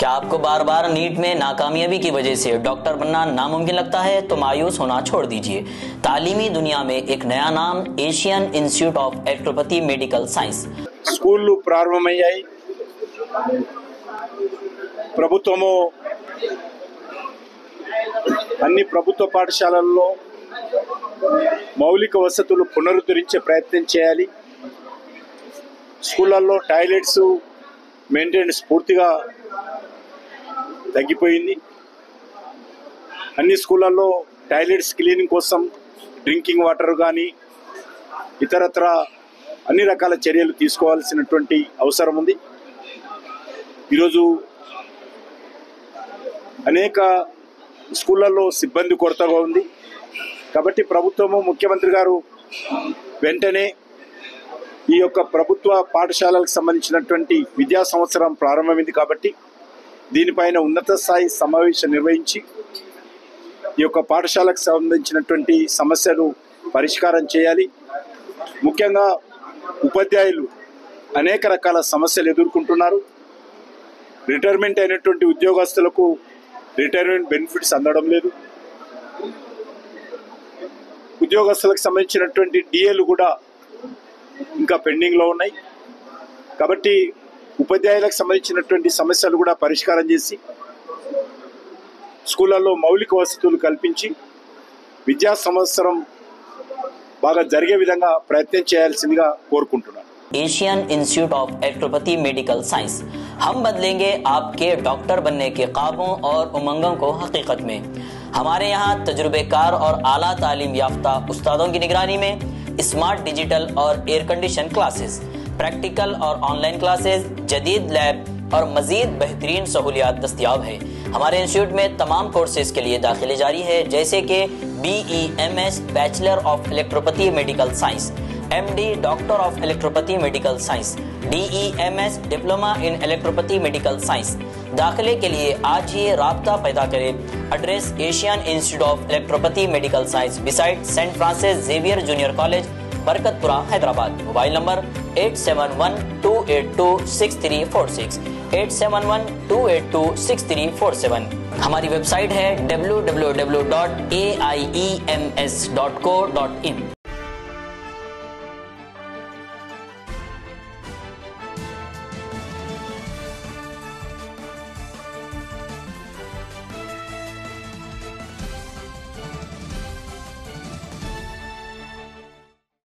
क्या आपको बार बार नीट में नाकामयाबी की वजह से डॉक्टर बनना नामुमकिन लगता है तो मायूस होना छोड़ दीजिए। तालीमी दुनिया में एक नया नाम Asian institute of allopathy medical science. స్కూళ్ళు ప్రారంభమయ్యాయి। ప్రభుత్వము అన్ని ప్రభుత్వ పాఠశాలల్లో మౌలిక వసతులు పునరుద్ధరించే ప్రయత్నం చేయాలి। స్కూళ్ళల్లో టాయిలెట్స్ మెయింటెనెన్స్ పూర్తిగా తగ్గిపోయింది। అన్ని స్కూళ్ళల్లో టాయిలెట్స్ క్లీనింగ్ కోసం డ్రింకింగ్ వాటర్ కానీ ఇతరత్ర అన్ని రకాల చర్యలు తీసుకోవాల్సినటువంటి అవసరం ఉంది। ఈరోజు అనేక స్కూళ్ళల్లో సిబ్బంది కొరతగా ఉంది కాబట్టి ప్రభుత్వము ముఖ్యమంత్రి గారు వెంటనే ఈ యొక్క ప్రభుత్వ పాఠశాలలకు సంబంధించినటువంటి విద్యా సంవత్సరం ప్రారంభమైంది కాబట్టి దీనిపైన ఉన్నత స్థాయి సమావేశం నిర్వహించి ఈ యొక్క పాఠశాలకు సంబంధించినటువంటి సమస్యలు పరిష్కారం చేయాలి। ముఖ్యంగా ఉపాధ్యాయులు అనేక రకాల సమస్యలు ఎదుర్కొంటున్నారు। రిటైర్మెంట్ అయినటువంటి ఉద్యోగస్తులకు రిటైర్మెంట్ బెనిఫిట్స్ అందడం లేదు। ఉద్యోగస్తులకు సంబంధించినటువంటి డిఏలు కూడా ఇంకా పెండింగ్లో ఉన్నాయి కాబట్టి ఉపాధ్యాయులకు సంబంధించినటువంటి సమస్యలు కూడా పరిష్కారం చేసి స్కూళ్ళల్లో మౌలిక వసతులు కల్పించి విద్యా సంవత్సరం బాగా జరిగే విధంగా ప్రయత్నం చేయాల్సిందిగా కోరుకుంటున్నాను। Asian institute of allopathy medical science, हम बदलेंगे आपके डॉक्टर बनने के ख्वाबों और उमंगों को हकीकत में। हमारे यहाँ तजुर्बेकार और आला तालीम याफ्ता उस्तादों की निगरानी में स्मार्ट डिजिटल और एयर कंडीशन क्लासेस, प्रैक्टिकल और ऑनलाइन क्लासेस, जदीद लैब और मजीद बेहतरीन सहूलियात दस्तियाब है। हमारे इंस्टीट्यूट में तमाम कोर्सेज के लिए दाखिले जारी है जैसे कि BEMS bachelor of electropathy medical science, MD doctor of electropathy medical science, DEMS diploma in electropathy medical science. दाखिले के लिए आज ही राब्ता पैदा करें। Address Asian institute of electropathy medical science beside Saint Francis Xavier junior college, Barkatpura, Hyderabad. Mobile number 8712826346, 8712826347। हमारी website है www.aiems.co.in।